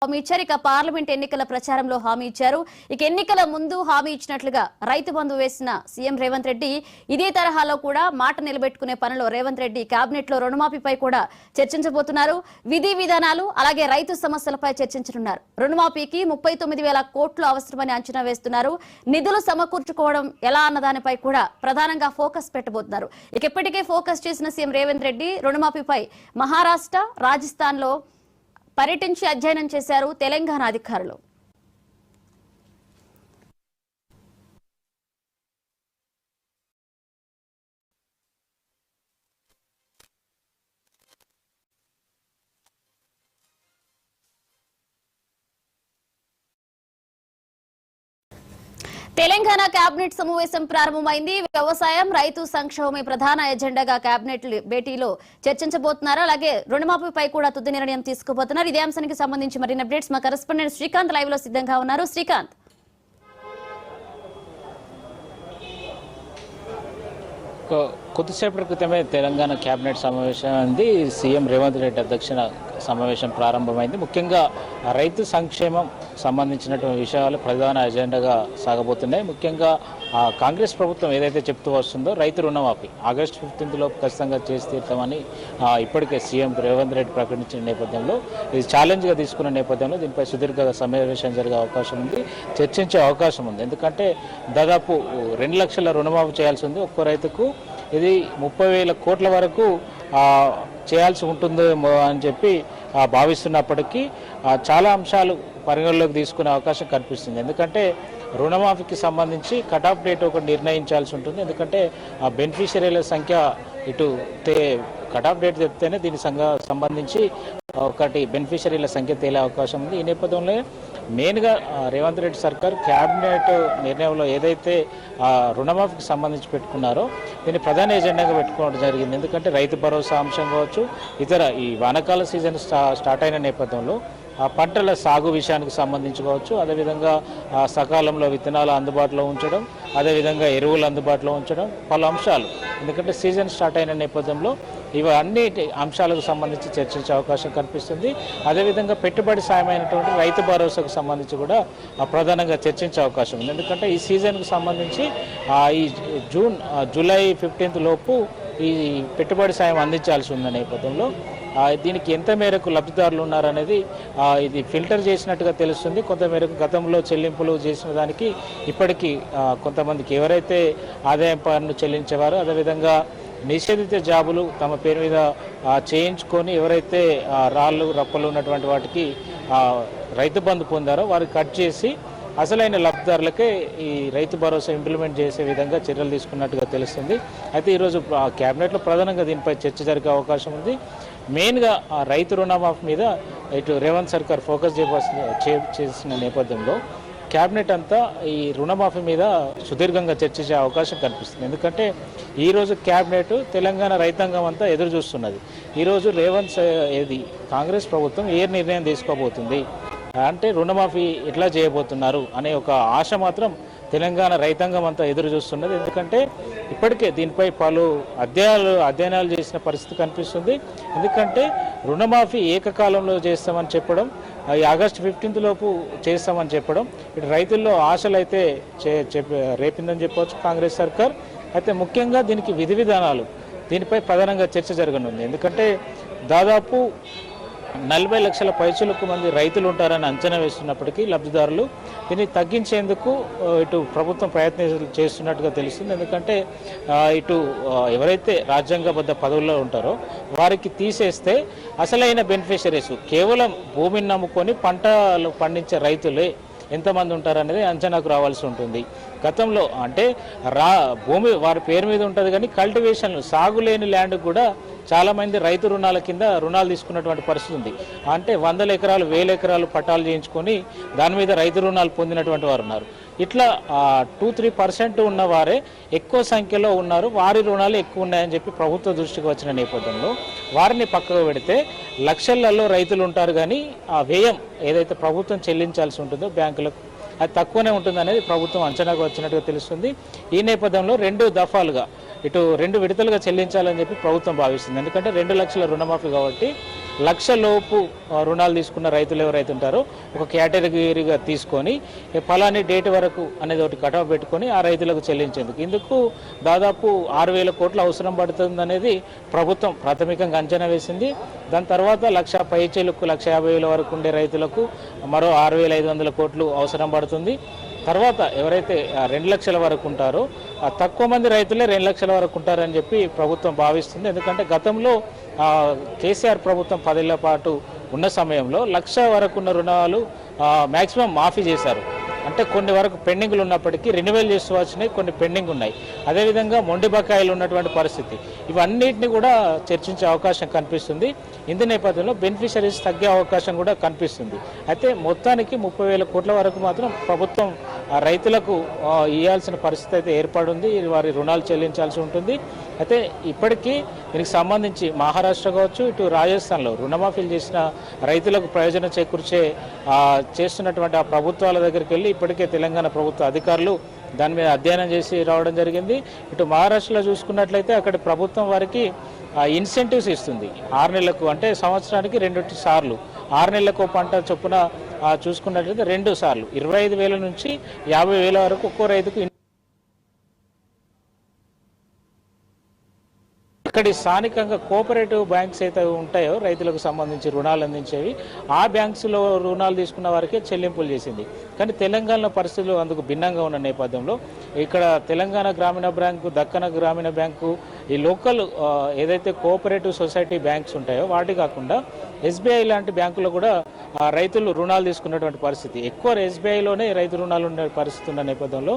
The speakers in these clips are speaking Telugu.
హామీ ఇచ్చారు. ఇక పార్లమెంట్ ఎన్నికల ప్రచారంలో హామీ ఇచ్చారు. ఇక ఎన్నికల ముందు హామీ ఇచ్చినట్లుగా రైతు బంధు వేసిన సీఎం రేవంత్ రెడ్డి ఇదే తరహాలో కూడా మాట నిలబెట్టుకునే పనిలో రేవంత్ రెడ్డి కేబినెట్ లో రుణమాఫీపై కూడా చర్చించబోతున్నారు. విధి విధానాలు అలాగే రైతు సమస్యలపై చర్చించనున్నారు. రుణమాఫీకి 39,000 కోట్లు అవసరమని అంచనా వేస్తున్నారు. నిధులు సమకూర్చుకోవడం ఎలా అన్న దానిపై కూడా ప్రధానంగా ఫోకస్ పెట్టబోతున్నారు. ఇక ఇప్పటికే ఫోకస్ చేసిన సీఎం రేవంత్ రెడ్డి రుణమాఫీపై మహారాష్ట్ర, రాజస్థాన్ లో పర్యటించి అధ్యయనం చేశారు తెలంగాణ అధికారులు. తెలంగాణ కేబినెట్ సమావేశం ప్రారంభమైంది. వ్యవసాయం, రైతు సంక్షేమమే ప్రధాన ఎజెండాగా కేబినెట్ భేటీలో చర్చించబోతున్నారు. అలాగే రుణమాఫీపై కూడా తుది నిర్ణయం తీసుకోబోతున్నారు. ఇదే అంశానికి సంబంధించి మరిన్ని అప్డేట్స్ మా కరెస్పాండెంట్ శ్రీకాంత్ లైవ్ లో సిద్ధంగా ఉన్నారు. శ్రీకాంత్, కొద్దిసేపటి క్రితమే తెలంగాణ కేబినెట్ సమావేశం అంది. సీఎం రేవంత్ రెడ్డి అధ్యక్షన సమావేశం ప్రారంభమైంది. ముఖ్యంగా రైతు సంక్షేమం సంబంధించినటువంటి విషయాలు ప్రధాన ఎజెండాగా సాగబోతున్నాయి. ముఖ్యంగా కాంగ్రెస్ ప్రభుత్వం ఏదైతే చెప్తూ వస్తుందో రైతు రుణమాఫీ ఆగస్టు 15 లోపు ఖచ్చితంగా చేసి తీరుతామని ఇప్పటికే సీఎం రేవంత్ రెడ్డి ప్రకటించిన నేపథ్యంలో, ఇది ఛాలెంజ్గా తీసుకున్న నేపథ్యంలో దీనిపై సుదీర్ఘ సమావేశం జరిగే అవకాశం ఉంది, చర్చించే అవకాశం ఉంది. ఎందుకంటే దాదాపు 2 లక్షల రుణమాఫీ చేయాల్సి ఉంది ఒక్కో రైతుకు. ఇది 30,000 కోట్ల వరకు చేయాల్సి ఉంటుందేమో అని చెప్పి భావిస్తున్నప్పటికీ చాలా అంశాలు పరిగణలోకి తీసుకునే అవకాశం కనిపిస్తుంది. ఎందుకంటే రుణమాఫీకి సంబంధించి కట్ ఆఫ్ డేట్ ఒకటి నిర్ణయించాల్సి ఉంటుంది. ఎందుకంటే ఆ బెనిఫిషరీల సంఖ్య ఇటు కట్ ఆఫ్ డేట్ చెప్తేనే దీనికి సంబంధించి ఒకటి బెనిఫిషరీల సంఖ్య తేలే అవకాశం ఉంది. ఈ నేపథ్యంలో మెయిన్గా రేవంత్ రెడ్డి సర్కార్ క్యాబినెట్ నిర్ణయంలో ఏదైతే రుణమాఫీకి సంబంధించి పెట్టుకున్నారో దీన్ని ప్రధాన ఎజెండాగా పెట్టుకోవడం జరిగింది. ఎందుకంటే రైతు భరోసా అంశం కావచ్చు, ఇతర ఈ వానాకాల సీజన్ స్టార్ట్ అయిన నేపథ్యంలో ఆ పంటల సాగు విషయానికి సంబంధించి కావచ్చు, అదేవిధంగా సకాలంలో విత్తనాలు అందుబాటులో ఉంచడం, అదేవిధంగా ఎరువులు అందుబాటులో ఉంచడం, పలు అంశాలు. ఎందుకంటే సీజన్ స్టార్ట్ అయిన నేపథ్యంలో ఇవి అన్ని అంశాలకు సంబంధించి చర్చించే అవకాశం కనిపిస్తుంది. అదేవిధంగా పెట్టుబడి సాయమైనటువంటి రైతు భరోసాకు సంబంధించి కూడా ప్రధానంగా చర్చించే అవకాశం ఉంది. ఎందుకంటే ఈ సీజన్కు సంబంధించి ఈ జూలై 15 లోపు ఈ పెట్టుబడి సాయం అందించాల్సి ఉన్న నేపథ్యంలో దీనికి ఎంత మేరకు లబ్ధిదారులు ఉన్నారనేది ఇది ఫిల్టర్ చేసినట్టుగా తెలుస్తుంది. కొంత మేరకు గతంలో చెల్లింపులు చేసిన దానికి ఇప్పటికీ కొంతమందికి ఎవరైతే ఆదాయం పన్ను చెల్లించేవారో, అదేవిధంగా నిషేధిత జాబులు తమ పేరు మీద చేయించుకొని ఎవరైతే రాళ్ళు రప్పలు ఉన్నటువంటి వాటికి రైతు బంధు పొందారో వారికి కట్ చేసి అసలైన లబ్ధిదారులకే ఈ రైతు భరోసా ఇంప్లిమెంట్ చేసే విధంగా చర్యలు తీసుకున్నట్టుగా తెలుస్తుంది. అయితే ఈరోజు కేబినెట్లో ప్రధానంగా దీనిపై చర్చ జరిగే అవకాశం ఉంది. మెయిన్గా రైతు రుణమాఫీ మీద ఇటు రేవంత్ సర్కార్ ఫోకస్ చేసిన నేపథ్యంలో క్యాబినెట్ అంతా ఈ రుణమాఫీ మీద సుదీర్ఘంగా చర్చించే అవకాశం కనిపిస్తుంది. ఎందుకంటే ఈరోజు క్యాబినెట్ తెలంగాణ రైతాంగం అంతా ఎదురు చూస్తున్నది. ఈరోజు కాంగ్రెస్ ప్రభుత్వం ఏ నిర్ణయం తీసుకోబోతుంది, అంటే రుణమాఫీ ఎట్లా చేయబోతున్నారు అనే ఒక ఆశ మాత్రం తెలంగాణ రైతాంగం అంతా ఎదురు చూస్తున్నది. ఎందుకంటే ఇప్పటికే దీనిపై పలు అధ్యయనాలు చేసిన పరిస్థితి కనిపిస్తుంది. ఎందుకంటే రుణమాఫీ ఏకకాలంలో చేస్తామని చెప్పడం, ఈ ఆగస్టు 15 లోపు చేస్తామని చెప్పడం ఇటు రైతుల్లో ఆశలు అయితే రేపిందని చెప్పవచ్చు కాంగ్రెస్ సర్కార్. అయితే ముఖ్యంగా దీనికి విధి విధానాలు దీనిపై ప్రధానంగా చర్చ జరగనుంది. ఎందుకంటే దాదాపు 40 లక్షల పైచులకు మంది రైతులు ఉంటారని అంచనా వేస్తున్నప్పటికీ లబ్ధిదారులు దీన్ని తగ్గించేందుకు ఇటు ప్రభుత్వం ప్రయత్నం చేస్తున్నట్టుగా తెలుస్తుంది. ఎందుకంటే ఇటు ఎవరైతే రాజ్యాంగబద్ధ పదవుల్లో ఉంటారో వారికి తీసేస్తే అసలైన బెనిఫిషరీస్ కేవలం భూమిని నమ్ముకొని పంటలు పండించే రైతులే ఎంతమంది ఉంటారనేది అంచనాకు రావాల్సి ఉంటుంది. గతంలో అంటే భూమి వారి పేరు మీద ఉంటుంది కానీ కల్టివేషన్ సాగులేని ల్యాండ్ కూడా చాలామంది రైతు రుణాల కింద రుణాలు తీసుకున్నటువంటి పరిస్థితి ఉంది. అంటే 100 ఎకరాలు 1000 ఎకరాలు పట్టాలు చేయించుకొని దాని మీద రైతు రుణాలు పొందినటువంటి వారు ఉన్నారు. ఇట్లా 2-3% ఉన్నవారే ఎక్కువ సంఖ్యలో ఉన్నారు. వారి రుణాలు ఎక్కువ ఉన్నాయని చెప్పి ప్రభుత్వ దృష్టికి వచ్చిన నేపథ్యంలో వారిని పక్కకు పెడితే లక్షలలో రైతులు ఉంటారు. కానీ ఆ వ్యయం ఏదైతే ప్రభుత్వం చెల్లించాల్సి ఉంటుందో బ్యాంకులకు అది తక్కువనే ఉంటుంది అనేది ప్రభుత్వం అంచనాకు వచ్చినట్టుగా తెలుస్తుంది. ఈ నేపథ్యంలో 2 దఫాలుగా ఇటు 2 విడతలుగా చెల్లించాలని చెప్పి ప్రభుత్వం భావిస్తుంది. ఎందుకంటే 2 లక్షల రుణమాఫీ కాబట్టి లక్ష లోపు రుణాలు తీసుకున్న రైతులు ఎవరైతే ఉంటారో ఒక కేటగిరీగా తీసుకొని ఫలాని డేట్ వరకు అనేది ఒకటి కటాఫ్ పెట్టుకొని ఆ రైతులకు చెల్లించేందుకు ఇందుకు దాదాపు 6,000 కోట్లు అవసరం పడుతుంది అనేది ప్రభుత్వం ప్రాథమికంగా అంచనా వేసింది. దాని తర్వాత 1,00,000 పైచీలకు 1,50,000 వరకు ఉండే రైతులకు మరో 6,500 కోట్లు అవసరం పడుతుంది. తర్వాత ఎవరైతే 2 లక్షల వరకు ఉంటారో తక్కువ మంది రైతులే 2 లక్షల వరకు ఉంటారని చెప్పి ప్రభుత్వం భావిస్తుంది. ఎందుకంటే గతంలో కేసీఆర్ ప్రభుత్వం 10 ఏళ్ల పాటు ఉన్న సమయంలో 1,00,000 వరకు ఉన్న రుణాలు మ్యాక్సిమం మాఫీ చేశారు. అంటే కొన్ని వరకు పెండింగ్లు ఉన్నప్పటికీ రెన్యువల్ చేసుకోవాల్సినవి కొన్ని పెండింగ్ ఉన్నాయి. అదేవిధంగా మొండి బకాయిలు ఉన్నటువంటి పరిస్థితి ఇవన్నిటిని కూడా చర్చించే అవకాశం కనిపిస్తుంది. ఇందు నేపథ్యంలో బెనిఫిషరీస్ తగ్గే అవకాశం కూడా కనిపిస్తుంది. అయితే మొత్తానికి 30,000 కోట్ల వరకు మాత్రం ప్రభుత్వం రైతులకు ఇవ్వాల్సిన పరిస్థితి అయితే ఏర్పడింది. వారి రుణాలు చెల్లించాల్సి ఉంటుంది. అయితే ఇప్పటికీ దీనికి సంబంధించి మహారాష్ట్ర కావచ్చు, ఇటు రాజస్థాన్లో రుణమాఫీలు చేసిన రైతులకు ప్రయోజనం చేకూర్చే చేస్తున్నటువంటి ఆ ప్రభుత్వాల దగ్గరికి వెళ్ళి ఇప్పటికే తెలంగాణ ప్రభుత్వ అధికారులు దాని మీద అధ్యయనం చేసి రావడం జరిగింది. ఇటు మహారాష్ట్రలో చూసుకున్నట్లయితే అక్కడ ప్రభుత్వం వారికి ఇన్సెంటివ్స్ ఇస్తుంది. 6 నెలలకు అంటే సంవత్సరానికి 2 సార్లు 6 నెలలకు పంట చొప్పున చూసుకున్నట్లయితే 2 సార్లు 25,000 నుంచి 50,000 వరకు ఒక్కో రైతుకు ఇక్కడి స్థానికంగా కోఆపరేటివ్ బ్యాంక్స్ అయితే ఉంటాయో రైతులకు సంబంధించి రుణాలు అందించేవి ఆ బ్యాంక్స్లో రుణాలు తీసుకున్న వారికే చెల్లింపులు చేసింది. కానీ తెలంగాణలో పరిస్థితులు అందుకు భిన్నంగా ఉన్న నేపథ్యంలో ఇక్కడ తెలంగాణ గ్రామీణ బ్యాంకు, దక్కన గ్రామీణ బ్యాంకు, ఈ లోకల్ ఏదైతే కోఆపరేటివ్ సొసైటీ బ్యాంక్స్ ఉంటాయో వాటి కాకుండా ఎస్బీఐ లాంటి బ్యాంకులో కూడా రైతులు రుణాలు తీసుకున్నటువంటి పరిస్థితి ఎక్కువ ఎస్బీఐలోనే రైతు రుణాలు ఉండే పరిస్థితి ఉన్న నేపథ్యంలో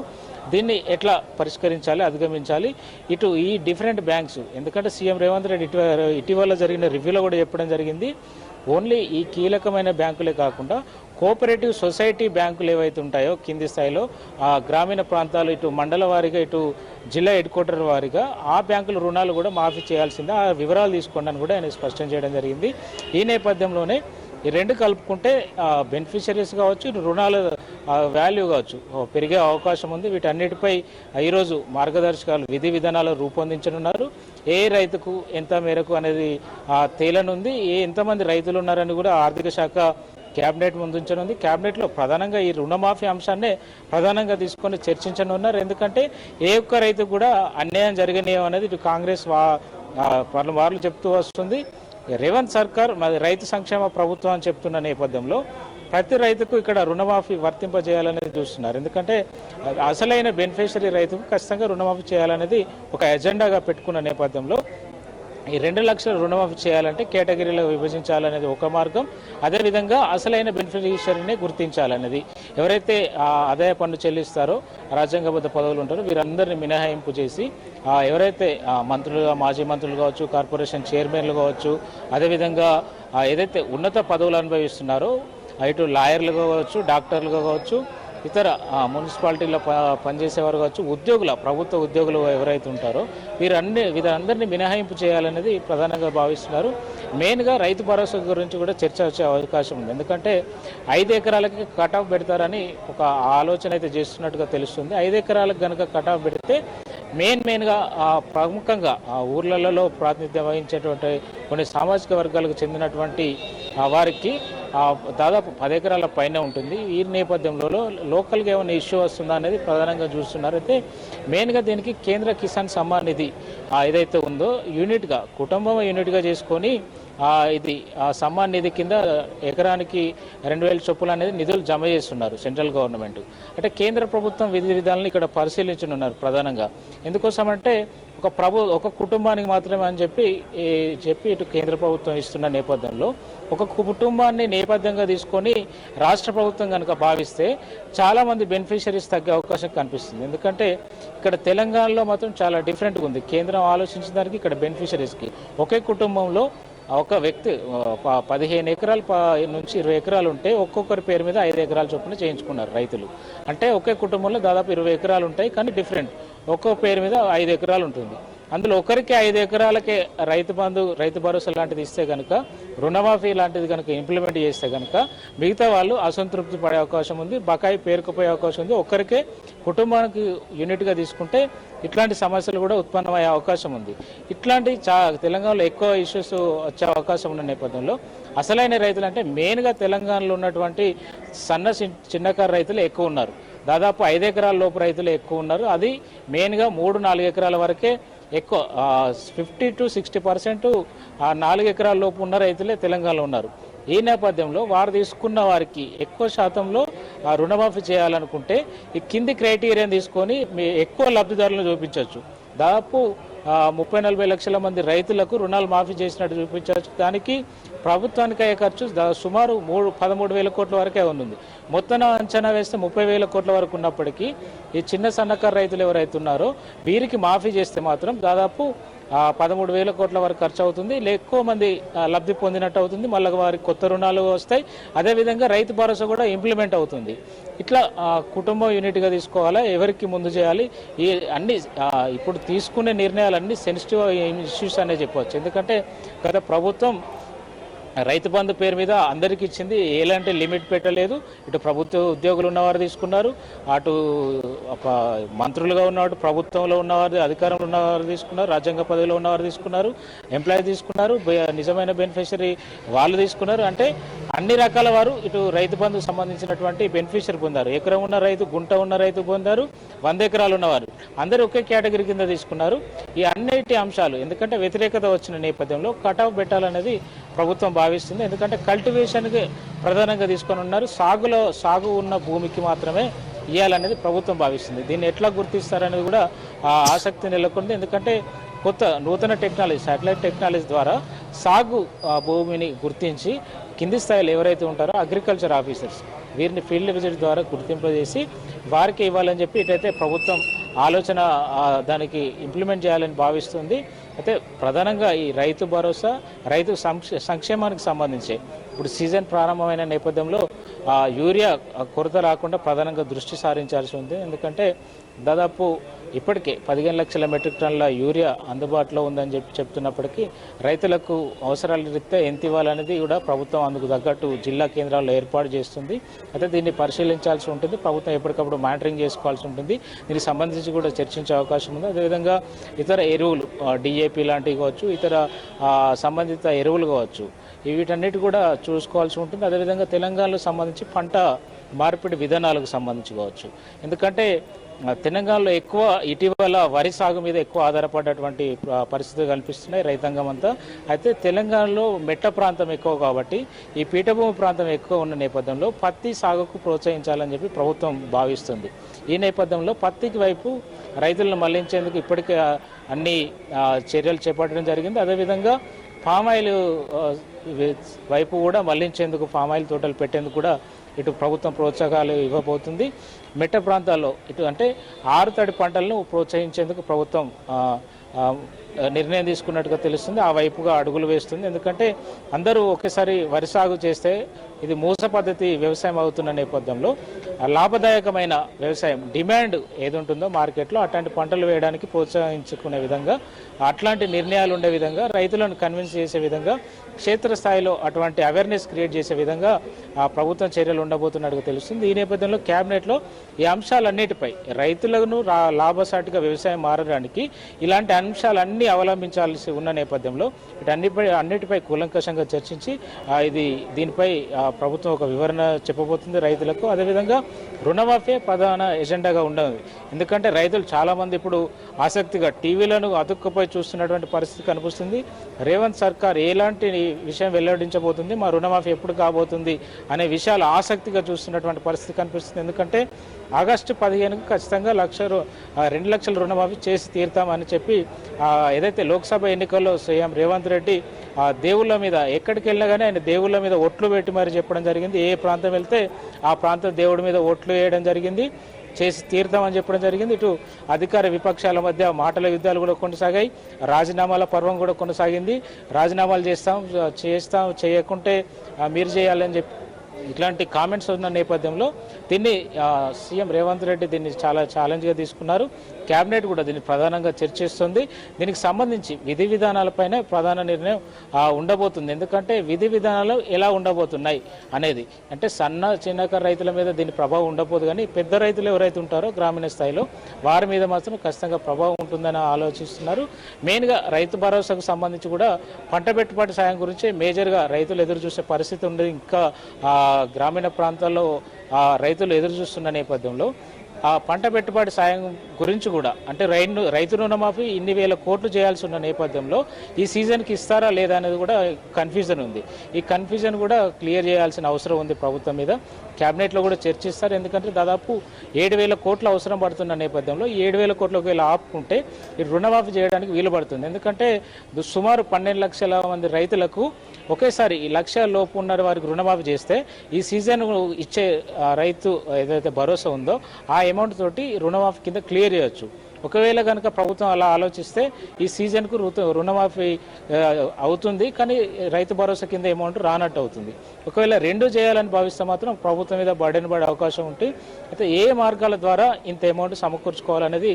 దీన్ని ఎట్లా పరిష్కరించాలి, అధిగమించాలి ఇటు ఈ డిఫరెంట్ బ్యాంక్స్. ఎందుకంటే సీఎం రేవంత్ రెడ్డి ఇటీవల జరిగిన రివ్యూలో కూడా చెప్పడం జరిగింది, ఓన్లీ ఈ కీలకమైన బ్యాంకులే కాకుండా కోఆపరేటివ్ సొసైటీ బ్యాంకులు ఏవైతే ఉంటాయో కింది స్థాయిలో గ్రామీణ ప్రాంతాలు ఇటు మండల వారీగా ఇటు జిల్లా హెడ్ క్వార్టర్ వారీగా ఆ బ్యాంకుల రుణాలు కూడా మాఫీ చేయాల్సిందే, ఆ వివరాలు తీసుకోండి అని కూడా ఆయన స్పష్టం చేయడం జరిగింది. ఈ నేపథ్యంలోనే ఈ రెండు కలుపుకుంటే బెనిఫిషరీస్ కావచ్చు, రుణాల వాల్యూ కావచ్చు పెరిగే అవకాశం ఉంది. వీటన్నిటిపై ఈరోజు మార్గదర్శకాలు విధి విధానాలు రూపొందించనున్నారు. ఏ రైతుకు ఎంత మేరకు అనేది తేలనుంది. ఎంతమంది రైతులు ఉన్నారని కూడా ఆర్థిక శాఖ క్యాబినెట్ ముందుంచనుంది. క్యాబినెట్లో ప్రధానంగా ఈ రుణమాఫీ అంశాన్నే ప్రధానంగా తీసుకొని చర్చించనున్నారు. ఎందుకంటే ఏ ఒక్క రైతుకు కూడా అన్యాయం జరగనీయం అనేది ఇటు కాంగ్రెస్ వారు చెప్తూ వస్తుంది. రేవంత్ సర్కార్ మాది రైతు సంక్షేమ ప్రభుత్వం అని చెప్తున్న నేపథ్యంలో ప్రతి రైతుకు ఇక్కడ రుణమాఫీ వర్తింపజేయాలనేది చూస్తున్నారు. ఎందుకంటే అసలైన బెనిఫిషరీ రైతుకు ఖచ్చితంగా రుణమాఫీ చేయాలనేది ఒక ఎజెండాగా పెట్టుకున్న నేపథ్యంలో ఈ 2 లక్షల రుణమాఫీ చేయాలంటే కేటగిరీలో విభజించాలనేది ఒక మార్గం. అదేవిధంగా అసలైన బెనిఫిషరీని గుర్తించాలనేది, ఎవరైతే ఆదాయ పన్ను చెల్లిస్తారో రాజ్యాంగబద్ధ పదవులు ఉంటారో వీరందరినీ మినహాయింపు చేసి ఎవరైతే మంత్రులుగా మాజీ మంత్రులు కావచ్చు, కార్పొరేషన్ చైర్మన్లు కావచ్చు, అదేవిధంగా ఏదైతే ఉన్నత పదవులు అనుభవిస్తున్నారో ఇటు లాయర్లు కావచ్చు, డాక్టర్లు కావచ్చు, ఇతర మున్సిపాలిటీలో పనిచేసేవారు కావచ్చు, ప్రభుత్వ ఉద్యోగులు ఎవరైతే ఉంటారో వీరందరినీ మినహాయింపు చేయాలనేది ప్రధానంగా భావిస్తున్నారు. మెయిన్గా రైతు భరోసా గురించి కూడా చర్చ వచ్చే అవకాశం ఉంది. ఎందుకంటే 5 ఎకరాలకి కట్ ఆఫ్ పెడతారని ఒక ఆలోచన అయితే చేస్తున్నట్టుగా తెలుస్తుంది. 5 ఎకరాలకు కనుక కట్ ఆఫ్ పెడితే మెయిన్గా ప్రముఖంగా ఊర్లలో ప్రాతినిధ్యం వహించేటువంటి కొన్ని సామాజిక వర్గాలకు చెందినటువంటి వారికి దాదాపు 10 ఎకరాల పైన ఉంటుంది. ఈ నేపథ్యంలో లోకల్గా ఏమైనా ఇష్యూ వస్తుందా అనేది ప్రధానంగా చూస్తున్నారు. అయితే మెయిన్గా దీనికి కేంద్ర కిసాన్ సమ్మాన్ నిధి ఏదైతే ఉందో యూనిట్గా కుటుంబం యూనిట్గా చేసుకొని ఇది సమ్మాన్ నిధి కింద ఎకరానికి 2,000 చొప్పులు అనేది నిధులు జమ చేస్తున్నారు సెంట్రల్ గవర్నమెంట్. అంటే కేంద్ర ప్రభుత్వం విధి విధానాలను ఇక్కడ పరిశీలించనున్నారు ప్రధానంగా. ఎందుకోసమంటే ఒక కుటుంబానికి మాత్రమే అని చెప్పి ఇటు కేంద్ర ప్రభుత్వం ఇస్తున్న నేపథ్యంలో ఒక కుటుంబాన్ని నేపథ్యంగా తీసుకొని రాష్ట్ర ప్రభుత్వం కనుక భావిస్తే చాలామంది బెనిఫిషరీస్ తగ్గే అవకాశం కనిపిస్తుంది. ఎందుకంటే ఇక్కడ తెలంగాణలో మాత్రం చాలా డిఫరెంట్గా ఉంది. కేంద్రం ఆలోచించిన దానికి ఇక్కడ బెనిఫిషరీస్కి ఒకే కుటుంబంలో ఒక వ్యక్తి 15 ఎకరాల నుంచి 20 ఎకరాలు ఉంటే ఒక్కొక్కరి పేరు మీద 5 ఎకరాల చొప్పున చేయించుకున్నారు రైతులు. అంటే ఒకే కుటుంబంలో దాదాపు 20 ఎకరాలు ఉంటాయి, కానీ డిఫరెంట్ ఒక్కో పేరు మీద 5 ఎకరాలు ఉంటుంది. అందులో ఒకరికి 5 ఎకరాలకే రైతు బంధు రైతు భరోసా లాంటిది ఇస్తే కనుక రుణమాఫీ లాంటిది కనుక ఇంప్లిమెంట్ చేస్తే కనుక మిగతా వాళ్ళు అసంతృప్తి పడే అవకాశం ఉంది, బకాయి పేరుకుపోయే అవకాశం ఉంది. ఒక్కరికే కుటుంబానికి యూనిట్గా తీసుకుంటే ఇట్లాంటి సమస్యలు కూడా ఉత్పన్నమయ్యే అవకాశం ఉంది. ఇట్లాంటి తెలంగాణలో ఎక్కువ ఇష్యూస్ వచ్చే అవకాశం ఉన్న నేపథ్యంలో అసలైన రైతులు అంటే మెయిన్గా తెలంగాణలో ఉన్నటువంటి చిన్నకారు రైతులు ఎక్కువ ఉన్నారు. దాదాపు 5 ఎకరాల లోపు రైతులు ఎక్కువ ఉన్నారు. అది మెయిన్గా 3-4 ఎకరాల వరకే ఎక్కువ 50 to 60% 4 ఎకరాల లోపు ఉన్న రైతులే తెలంగాణలో ఉన్నారు. ఈ నేపథ్యంలో వారు తీసుకున్న వారికి ఎక్కువ శాతంలో రుణమాఫీ చేయాలనుకుంటే ఈ కింది క్రైటీరియాని తీసుకొని ఎక్కువ లబ్ధిదారులను చూపించవచ్చు. దాదాపు 30-40 లక్షల మంది రైతులకు రుణాలు మాఫీ చేసినట్టు చూపించవచ్చు. దానికి ప్రభుత్వానికి అయ్యే ఖర్చు సుమారు 13,000 కోట్ల వరకే ఉంది. మొత్తం అంచనా వేస్తే 30,000 కోట్ల వరకు ఉన్నప్పటికీ ఈ చిన్న సన్నకారు రైతులు ఎవరైతే ఉన్నారో వీరికి మాఫీ చేస్తే మాత్రం దాదాపు 13,000 కోట్ల వరకు ఖర్చు అవుతుంది. ఎక్కువ మంది లబ్ధి పొందినట్టు అవుతుంది. మళ్ళీ వారికి కొత్త రుణాలు వస్తాయి. అదేవిధంగా రైతు భరోసా కూడా ఇంప్లిమెంట్ అవుతుంది. ఇట్లా కుటుంబం యూనిట్గా తీసుకోవాలా, ఎవరికి ముందు చేయాలి, ఈ అన్ని ఇప్పుడు తీసుకునే నిర్ణయాలన్నీ సెన్సిటివ్ ఇష్యూస్ అనే చెప్పవచ్చు. ఎందుకంటే గత ప్రభుత్వం రైతు బంధు పేరు మీద అందరికీ ఇచ్చింది, ఎలాంటి లిమిట్ పెట్టలేదు. ఇటు ప్రభుత్వ ఉద్యోగులు ఉన్నవారు తీసుకున్నారు, అటు మంత్రులుగా ఉన్నవారు, ప్రభుత్వంలో ఉన్నవారు, అధికారంలో ఉన్నవారు తీసుకున్నారు, రాజ్యాంగ పదవిలో ఉన్నవారు తీసుకున్నారు, ఎంప్లాయీ తీసుకున్నారు, నిజమైన బెనిఫిషరీ వాళ్ళు తీసుకున్నారు. అంటే అన్ని రకాల వారు ఇటు రైతు బంధుకు సంబంధించినటువంటి బెనిఫిషరీ పొందారు. ఎకరం ఉన్న రైతు, గుంట ఉన్న రైతు పొందారు, 100 ఎకరాలు ఉన్నవారు అందరూ ఒకే కేటగిరీ కింద తీసుకున్నారు. ఈ అన్నిటి అంశాలు ఎందుకంటే వ్యతిరేకత వచ్చిన నేపథ్యంలో కటాఫ్ పెట్టాలనేది ప్రభుత్వం భావిస్తుంది. ఎందుకంటే కల్టివేషన్కి ప్రధానంగా తీసుకొని ఉన్నారు, సాగు ఉన్న భూమికి మాత్రమే ఇవ్వాలనేది ప్రభుత్వం భావిస్తుంది. దీన్ని ఎట్లా గుర్తిస్తారనేది కూడా ఆసక్తి నెలకొంది. ఎందుకంటే నూతన టెక్నాలజీ, శాటిలైట్ టెక్నాలజీ ద్వారా సాగు భూమిని గుర్తించి కింది స్థాయిలో ఎవరైతే ఉంటారో అగ్రికల్చర్ ఆఫీసర్స్ వీరిని ఫీల్డ్ విజిట్ ద్వారా గుర్తింపు చేసి వారికి ఇవ్వాలని చెప్పి ఇటైతే ప్రభుత్వం ఆలోచన దానికి ఇంప్లిమెంట్ చేయాలని భావిస్తుంది. అయితే ప్రధానంగా ఈ రైతు భరోసా, రైతు సంక్షేమానికి సంబంధించి ఇప్పుడు సీజన్ ప్రారంభమైన నేపథ్యంలో యూరియా కొరత రాకుండా ప్రధానంగా దృష్టి సారించాల్సి ఉంది. ఎందుకంటే దాదాపు ఇప్పటికే 15 లక్షల మెట్రిక్ టన్నుల యూరియా అందుబాటులో ఉందని చెప్తున్నప్పటికీ రైతులకు అవసరాల రీత్యా ఎంత ఇవ్వాలనేది కూడా ప్రభుత్వం అందుకు తగ్గట్టు జిల్లా కేంద్రాల్లో ఏర్పాటు చేస్తుంది. అయితే దీన్ని పరిశీలించాల్సి ఉంటుంది. ప్రభుత్వం ఎప్పటికప్పుడు మానిటరింగ్ చేసుకోవాల్సి ఉంటుంది. దీనికి సంబంధించి కూడా చర్చించే అవకాశం ఉంది. అదేవిధంగా ఇతర ఎరువులు, డిఏపి లాంటివి కావచ్చు, ఇతర సంబంధిత ఎరువులు కావచ్చు, వీటన్నిటి కూడా చూసుకోవాల్సి ఉంటుంది. అదేవిధంగా తెలంగాణలో సంబంధించి పంట మార్పిడి విధానాలకు సంబంధించి కావచ్చు. ఎందుకంటే తెలంగాణలో ఎక్కువ ఇటీవల వరి సాగు మీద ఎక్కువ ఆధారపడ్డటువంటి పరిస్థితులు కనిపిస్తున్నాయి రైతాంగం అంతా. అయితే తెలంగాణలో మెట్ట ప్రాంతం ఎక్కువ కాబట్టి ఈ పీఠభూమి ప్రాంతం ఎక్కువ ఉన్న నేపథ్యంలో పత్తి సాగుకు ప్రోత్సహించాలని చెప్పి ప్రభుత్వం భావిస్తుంది. ఈ నేపథ్యంలో పత్తికి వైపు రైతులను మళ్లించేందుకు ఇప్పటికే అన్ని చర్యలు చేపట్టడం జరిగింది. అదేవిధంగా పామాయిల్ వైపు కూడా మళ్లించేందుకు, పామాయిల్ తోటలు పెట్టేందుకు కూడా ఇటు ప్రభుత్వం ప్రోత్సాహాలు ఇవ్వబోతుంది. మెట్ట ప్రాంతాల్లో ఇటు అంటే ఆరుతడి పంటలను ప్రోత్సహించేందుకు ప్రభుత్వం నిర్ణయం తీసుకున్నట్టుగా తెలుస్తుంది. ఆ వైపుగా అడుగులు వేస్తుంది. ఎందుకంటే అందరూ ఒకేసారి వరి సాగు చేస్తే ఇది మూస పద్ధతి వ్యవసాయం అవుతున్న నేపథ్యంలో లాభదాయకమైన వ్యవసాయం డిమాండ్ ఏది ఉంటుందో మార్కెట్లో అట్లాంటి పంటలు వేయడానికి ప్రోత్సహించుకునే విధంగా, అట్లాంటి నిర్ణయాలు ఉండే విధంగా, రైతులను కన్విన్స్ చేసే విధంగా, క్షేత్రస్థాయిలో అటువంటి అవేర్నెస్ క్రియేట్ చేసే విధంగా ప్రభుత్వం చర్యలు ఉండబోతున్నట్టుగా తెలుస్తుంది. ఈ నేపథ్యంలో కేబినెట్లో ఈ అంశాలన్నిటిపై రైతులను లాభసాటిగా వ్యవసాయం మారడానికి ఇలాంటి అంశాలన్నీ అవలంబించాల్సి ఉన్న నేపథ్యంలో అన్నిటిపై కూలంకషంగా చర్చించి దీనిపై ప్రభుత్వం ఒక వివరణ చెప్పబోతుంది రైతులకు. అదేవిధంగా రుణమాఫీ ప్రధాన ఎజెండాగా ఉండదు. ఎందుకంటే రైతులు చాలామంది ఇప్పుడు ఆసక్తిగా టీవీలను అతుక్కుపోయి చూస్తున్నటువంటి పరిస్థితి కనిపిస్తుంది. రేవంత్ సర్కార్ ఎలాంటి విషయం వెల్లడించబోతుంది, మా రుణమాఫీ ఎప్పుడు కాబోతుంది అనే విషయాలు ఆసక్తిగా చూస్తున్నటువంటి పరిస్థితి కనిపిస్తుంది. ఎందుకంటే ఆగస్టు 15కు ఖచ్చితంగా 2 లక్షల రుణమాఫీ చేసి తీరుతామని చెప్పి ఏదైతే లోక్సభ ఎన్నికల్లో సీఎం రేవంత్ రెడ్డి దేవుళ్ళ మీద ఎక్కడికి వెళ్ళినా కానీ ఆయన దేవుళ్ళ మీద ఒట్లు పెట్టి మరి చెప్పడం జరిగింది. ఏ ప్రాంతం వెళ్తే ఆ ప్రాంతం దేవుడి మీద ఒట్లు వేయడం జరిగింది, చేసి తీరుతామని చెప్పడం జరిగింది. ఇటు అధికార విపక్షాల మధ్య మాటల యుద్ధాలు కూడా కొనసాగాయి. రాజీనామాల పర్వం కూడా కొనసాగింది. రాజీనామాలు చేస్తాం చేయకుంటే మీరు చేయాలని ఇట్లాంటి కామెంట్స్ ఉన్న నేపథ్యంలో దీన్ని సీఎం రేవంత్ రెడ్డి దీన్ని చాలా ఛాలెంజ్గా తీసుకున్నారు. కేబినెట్ కూడా దీన్ని ప్రధానంగా చర్చిస్తుంది. దీనికి సంబంధించి విధి విధానాలపైనే ప్రధాన నిర్ణయం ఉండబోతుంది. ఎందుకంటే విధి విధానాలు ఎలా ఉండబోతున్నాయి అనేది, అంటే చిన్నకారు రైతుల మీద దీని ప్రభావం ఉండబోదు, కానీ పెద్ద రైతులు ఎవరైతే ఉంటారో గ్రామీణ స్థాయిలో వారి మీద మాత్రం ఖచ్చితంగా ప్రభావం ఉంటుందని ఆలోచిస్తున్నారు. మెయిన్గా రైతు భరోసాకు సంబంధించి కూడా పంట పెట్టుబడి సాయం గురించి మేజర్గా రైతులు ఎదురు చూసే పరిస్థితి ఉంది. ఇంకా గ్రామీణ ప్రాంతాల్లో రైతులు ఎదురు చూస్తున్న నేపథ్యంలో ఆ పంట పెట్టుబడి సాయం గురించి కూడా, అంటే రైతు రుణమాఫీ ఇన్ని వేల కోట్లు చేయాల్సి ఉన్న నేపథ్యంలో ఈ సీజన్కి ఇస్తారా లేదా అనేది కూడా కన్ఫ్యూజన్ ఉంది. ఈ కన్ఫ్యూజన్ కూడా క్లియర్ చేయాల్సిన అవసరం ఉంది ప్రభుత్వం మీద. క్యాబినెట్లో కూడా చర్చిస్తారు. ఎందుకంటే దాదాపు 7,000 కోట్లు అవసరం పడుతున్న నేపథ్యంలో 7,000 కోట్లు ఒకవేళ ఆపుకుంటే ఈ రుణమాఫీ చేయడానికి వీలు పడుతుంది. ఎందుకంటే సుమారు 12 లక్షల మంది రైతులకు ఒకేసారి ఈ లక్ష లోపు ఉన్న వారికి రుణమాఫీ చేస్తే ఈ సీజన్ ఇచ్చే రైతు ఏదైతే భరోసా ఉందో ఆ అమౌంట్ తోటి రుణమాఫీ కింద క్లియర్ చేయొచ్చు. ఒకవేళ కనుక ప్రభుత్వం అలా ఆలోచిస్తే ఈ సీజన్కు రుణమాఫీ అవుతుంది, కానీ రైతు భరోసా కింద అమౌంట్ రానట్టు అవుతుంది. ఒకవేళ రెండు చేయాలని భావిస్తే మాత్రం ప్రభుత్వం మీద బర్డెన్ పడే అవకాశం ఉంటుంది. అయితే ఏ మార్గాల ద్వారా ఇంత అమౌంట్ సమకూర్చుకోవాలనేది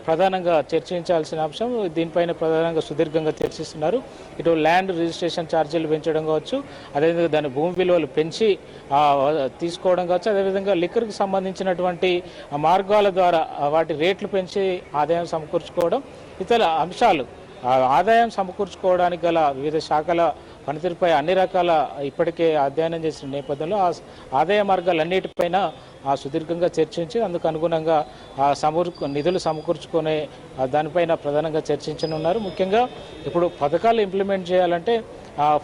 ప్రధానంగా చర్చించాల్సిన అంశం. దీనిపైన ప్రధానంగా సుదీర్ఘంగా చర్చిస్తున్నారు. ఇటు ల్యాండ్ రిజిస్ట్రేషన్ ఛార్జీలు పెంచడం కావచ్చు, అదేవిధంగా దాని భూమి విలువలు పెంచి తీసుకోవడం కావచ్చు, అదేవిధంగా లిక్కర్కి సంబంధించినటువంటి మార్గాల ద్వారా వాటి రేట్లు పెంచి ఆదాయం సమకూర్చుకోవడం, ఇతర అంశాలు ఆదాయం సమకూర్చుకోవడానికి గల వివిధ శాఖల పనితీరుపై అన్ని రకాల ఇప్పటికే అధ్యయనం చేసిన నేపథ్యంలో ఆ ఆదాయ మార్గాలన్నిటిపైన సుదీర్ఘంగా చర్చించి అందుకు అనుగుణంగా నిధులు సమకూర్చుకునే దానిపైన ప్రధానంగా చర్చించనున్నారు. ముఖ్యంగా ఇప్పుడు పథకాలు ఇంప్లిమెంట్ చేయాలంటే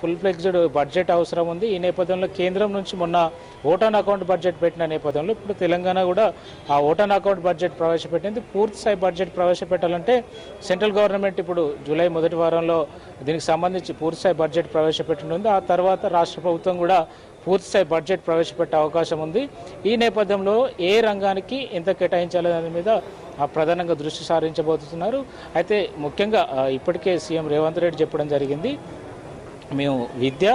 ఫుల్ ఫ్లెక్స్డ్ బడ్జెట్ అవసరం ఉంది. ఈ నేపథ్యంలో కేంద్రం నుంచి మొన్న ఓటాన్ అకౌంట్ బడ్జెట్ పెట్టిన నేపథ్యంలో ఇప్పుడు తెలంగాణ కూడా ఆ ఓటాన్ అకౌంట్ బడ్జెట్ ప్రవేశపెట్టింది. పూర్తి స్థాయి బడ్జెట్ ప్రవేశపెట్టాలంటే సెంట్రల్ గవర్నమెంట్ ఇప్పుడు జూలై మొదటి వారంలో దీనికి సంబంధించి పూర్తి స్థాయి బడ్జెట్ ప్రవేశపెట్టనుంది. ఆ తర్వాత రాష్ట్ర ప్రభుత్వం కూడా పూర్తిస్థాయి బడ్జెట్ ప్రవేశపెట్టే అవకాశం ఉంది. ఈ నేపథ్యంలో ఏ రంగానికి ఎంత కేటాయించాలి దాని మీద ప్రధానంగా దృష్టి సారించబోతున్నారు. అయితే ముఖ్యంగా ఇప్పటికే సీఎం రేవంత్ రెడ్డి చెప్పడం జరిగింది, మేము విద్య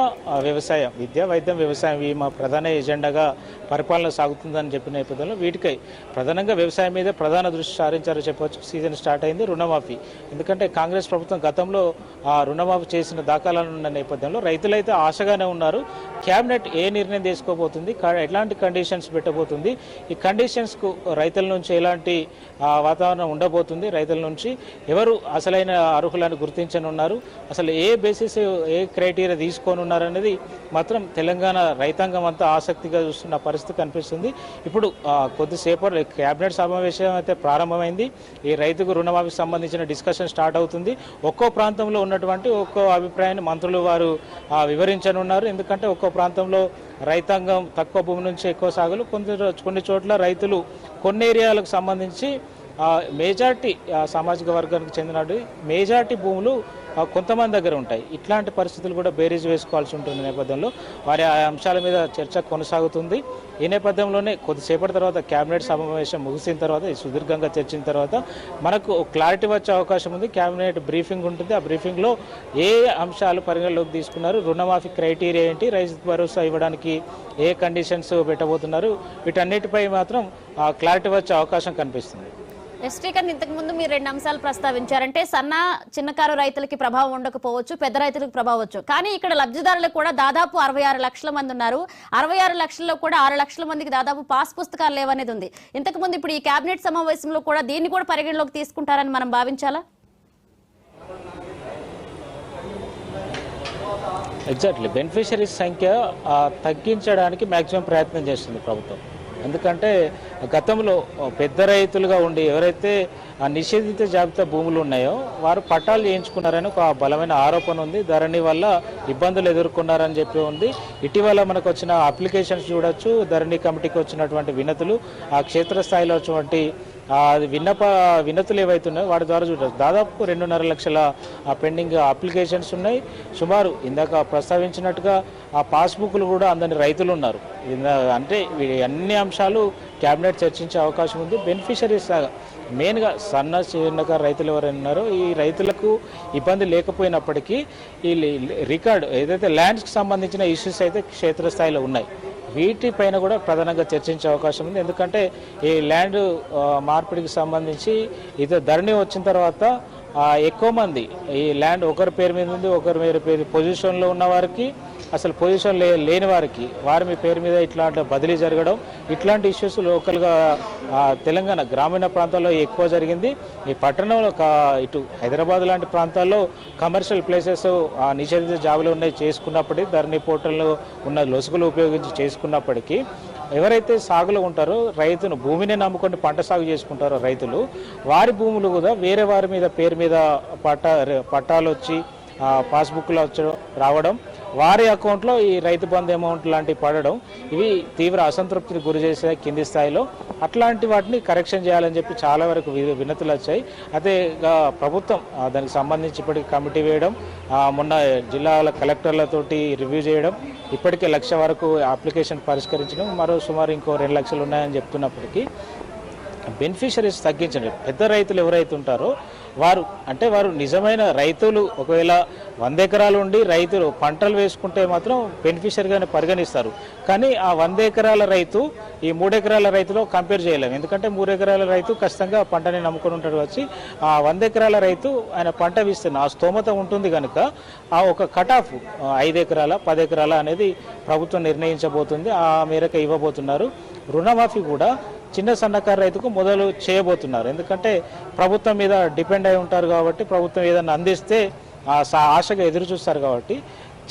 వైద్యం వ్యవసాయం ఇవి మా ప్రధాన ఎజెండాగా పరిపాలన సాగుతుందని చెప్పిన నేపథ్యంలో వీటికై ప్రధానంగా వ్యవసాయం మీద ప్రధాన దృష్టి సారించారో చెప్పవచ్చు. సీజన్ స్టార్ట్ అయింది రుణమాఫీ. ఎందుకంటే కాంగ్రెస్ ప్రభుత్వం గతంలో రుణమాఫీ చేసిన దాఖలాలు ఉన్న నేపథ్యంలో రైతులైతే ఆశగానే ఉన్నారు. క్యాబినెట్ ఏ నిర్ణయం తీసుకోబోతుంది, ఎలాంటి కండిషన్స్ పెట్టబోతుంది, ఈ కండిషన్స్కు రైతుల నుంచి ఎలాంటి వాతావరణం ఉండబోతుంది, రైతుల నుంచి ఎవరు అసలైన అర్హులను గుర్తించనున్నారు, అసలు ఏ బేసిస్ ఏ క్రైటీరియా తీసుకొని ఉన్నారనేది మాత్రం తెలంగాణ రైతాంగం అంతా ఆసక్తిగా చూస్తున్న పరిస్థితి కనిపిస్తుంది. ఇప్పుడు కొద్దిసేపటి కేబినెట్ సమావేశం అయితే ప్రారంభమైంది. ఈ రైతుకు రుణమాఫీకి సంబంధించిన డిస్కషన్ స్టార్ట్ అవుతుంది. ఒక్కో ప్రాంతంలో ఉన్నటువంటి ఒక్కో అభిప్రాయాన్ని మంత్రులు వారు వివరించనున్నారు. ఎందుకంటే ఒక్కో ప్రాంతంలో రైతాంగం తక్కువ భూమి నుంచి ఎక్కువ సాగులు, కొన్ని చోట్ల రైతులు కొన్ని ఏరియాలకు సంబంధించి మేజారిటీ సామాజిక వర్గానికి చెందిన మేజారిటీ భూములు కొంతమంది దగ్గర ఉంటాయి. ఇట్లాంటి పరిస్థితులు కూడా బేరీజ్ వేసుకోవాల్సి ఉంటుంది నేపథ్యంలో వారి ఆ అంశాల మీద చర్చ కొనసాగుతుంది. ఈ నేపథ్యంలోనే కొద్దిసేపటి తర్వాత కేబినెట్ సమావేశం ముగిసిన తర్వాత సుదీర్ఘంగా చర్చించిన తర్వాత మనకు క్లారిటీ వచ్చే అవకాశం ఉంది. కేబినెట్ బ్రీఫింగ్ ఉంటుంది. ఆ బ్రీఫింగ్లో ఏ అంశాలు పరిగణలోకి తీసుకున్నారు, రుణమాఫీ క్రైటీరియా ఏంటి, రైతు భరోసా ఇవ్వడానికి ఏ కండిషన్స్ పెట్టబోతున్నారు, వీటన్నిటిపై మాత్రం క్లారిటీ వచ్చే అవకాశం కనిపిస్తుంది. శ్రీకాంత్, ఇంతకు ముందు మీరు 2 అంశాలు ప్రస్తావించారంటే చిన్నకారు రైతులకి ప్రభావం ఉండకపోవచ్చు, పెద్ద రైతులకు ప్రభావచ్చు, కానీ ఇక్కడ లబ్ధిదారులకు కూడా దాదాపు 66 లక్షల మంది ఉన్నారు. 66 లక్షల్లో కూడా 6 లక్షల మందికి దాదాపు పాస్ పుస్తకాలు లేవనేది ఉంది. ఇంతకు ముందు ఇప్పుడు ఈ కేబినెట్ సమావేశంలో కూడా దీన్ని కూడా పరిగణలోకి తీసుకుంటారని మనం భావించాలా? ఎగ్జాక్ట్లీ బెనిఫిషరీస్ సంఖ్య తగ్గించడానికి మ్యాక్సిమం ప్రయత్నం చేస్తుంది ప్రభుత్వం. ఎందుకంటే గతంలో పెద్ద రైతులుగా ఉండి ఎవరైతే నిషేధిత జాబితా భూములు ఉన్నాయో వారు పట్టాలు చేయించుకున్నారని ఒక బలమైన ఆరోపణ ఉంది. ధరణి వల్ల ఇబ్బందులు ఎదుర్కొన్నారని చెప్పి ఉంది. ఇటీవల మనకు వచ్చిన అప్లికేషన్స్ చూడొచ్చు, ధరణి కమిటీకి వచ్చినటువంటి వినతులు, ఆ క్షేత్రస్థాయిలో వచ్చినటువంటి వినతులు ఏవైతున్నాయో వాటి ద్వారా చూడవచ్చు. దాదాపు 2.5 లక్షల పెండింగ్ అప్లికేషన్స్ ఉన్నాయి. సుమారు ఇందాక ప్రస్తావించినట్టుగా ఆ పాస్బుక్లు కూడా అందని రైతులు ఉన్నారు. అంటే అన్ని అంశాలు క్యాబినెట్ చర్చించే అవకాశం ఉంది. బెనిఫిషరీస్ మెయిన్గా చిన్నకారు రైతులు ఎవరైనా ఉన్నారో ఈ రైతులకు ఇబ్బంది లేకపోయినప్పటికీ ఈ రికార్డు ఏదైతే ల్యాండ్స్కి సంబంధించిన ఇష్యూస్ అయితే క్షేత్రస్థాయిలో ఉన్నాయి. వీటిపైన కూడా ప్రధానంగా చర్చించే అవకాశం ఉంది. ఎందుకంటే ఈ ల్యాండ్ మార్పిడికి సంబంధించి ఇది ధరణి వచ్చిన తర్వాత ఎక్కువ మంది ఈ ల్యాండ్ ఒకరి పేరు మీద ఉంది, ఒకరి పేరు పొజిషన్లో ఉన్న వారికి అసలు పొజిషన్ లేని వారికి వారి పేరు మీద ఇట్లాంటి బదిలీ జరగడం, ఇట్లాంటి ఇష్యూస్ లోకల్గా తెలంగాణ గ్రామీణ ప్రాంతాల్లో ఎక్కువ జరిగింది. ఈ పట్టణంలో ఇటు హైదరాబాద్ లాంటి ప్రాంతాల్లో కమర్షియల్ ప్లేసెస్ నిషేధిత జాబులు ఉన్నాయి చేసుకున్నప్పటికీ, ధరణి పోర్టల్లో ఉన్న లొసుగులు ఉపయోగించి చేసుకున్నప్పటికీ ఎవరైతే సాగులో ఉంటారో రైతును భూమిని నమ్ముకొని పంట సాగు చేసుకుంటారో రైతులు, వారి భూములు కూడా వేరే వారి మీద పేరు మీద పట్టాలు వచ్చి పాస్బుక్లో రావడం, వారి అకౌంట్లో ఈ రైతు బంధు అమౌంట్ లాంటివి పడడం, ఇవి తీవ్ర అసంతృప్తిని గురి చేసే కింది స్థాయిలో. అట్లాంటి వాటిని కరెక్షన్ చేయాలని చెప్పి చాలా వరకు వినతులు వచ్చాయి. అయితే ప్రభుత్వం దానికి సంబంధించి ఇప్పటికి కమిటీ వేయడం, మొన్న జిల్లాల కలెక్టర్లతోటి రివ్యూ చేయడం, ఇప్పటికే 1 లక్ష వరకు అప్లికేషన్ పరిష్కరించడం, మరో సుమారు ఇంకో 2 లక్షలు ఉన్నాయని చెప్తున్నప్పటికీ బెనిఫిషరీస్ తగ్గించండి. పెద్ద రైతులు ఎవరైతే ఉంటారో వారు నిజమైన రైతులు ఒకవేళ 100 ఎకరాలు ఉండి రైతులు పంటలు వేసుకుంటే మాత్రం బెనిఫిషరీగానే పరిగణిస్తారు. కానీ ఆ 100 ఎకరాల రైతు ఈ 3 ఎకరాల రైతులో కంపేర్ చేయలేము. ఎందుకంటే 3 ఎకరాల రైతు ఖచ్చితంగా పంటని నమ్ముకొని ఉంటాడు. వచ్చి ఆ 100 ఎకరాల రైతు ఆయన పంట వేస్తున్న ఆ స్తోమత ఉంటుంది కనుక ఆ ఒక కట్ ఆఫ్ 5 ఎకరాల 10 ఎకరాల అనేది ప్రభుత్వం నిర్ణయించబోతుంది. ఆ మేరకు ఇవ్వబోతున్నారు. రుణమాఫీ కూడా చిన్న సన్నకారు రైతుకు మొదలు చేయబోతున్నారు. ఎందుకంటే ప్రభుత్వం మీద డిపెండ్ అయి ఉంటారు కాబట్టి, ప్రభుత్వం ఏదైనా అందిస్తే ఆశగా ఎదురు చూస్తారు కాబట్టి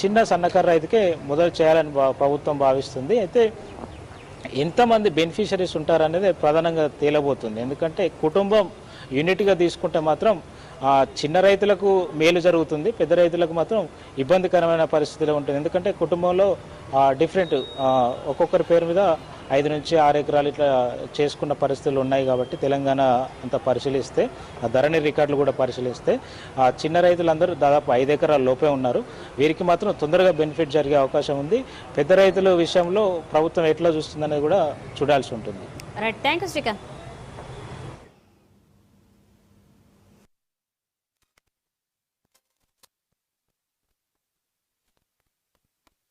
చిన్న సన్నకారు రైతుకే మొదలు చేయాలని ప్రభుత్వం భావిస్తుంది. అయితే ఎంతమంది బెనిఫిషరీస్ ఉంటారనేది ప్రధానంగా తేలబోతుంది. ఎందుకంటే కుటుంబం యూనిట్గా తీసుకుంటే మాత్రం చిన్న రైతులకు మేలు జరుగుతుంది, పెద్ద రైతులకు మాత్రం ఇబ్బందికరమైన పరిస్థితిలో ఉంటుంది. ఎందుకంటే కుటుంబంలో డిఫరెంట్ ఒక్కొక్కరి పేరు మీద 5 నుంచి 6 ఎకరాలు ఇట్లా చేసుకున్న పరిస్థితులు ఉన్నాయి. కాబట్టి తెలంగాణ అంతా పరిశీలిస్తే, ఆ ధరణి రికార్డులు కూడా పరిశీలిస్తే చిన్న రైతులందరూ దాదాపు 5 ఎకరాల లోపే ఉన్నారు. వీరికి మాత్రం తొందరగా బెనిఫిట్ జరిగే అవకాశం ఉంది. పెద్ద రైతుల విషయంలో ప్రభుత్వం ఎట్లా చూస్తుందనేది కూడా చూడాల్సి ఉంటుంది. Right, thank you Srikanth.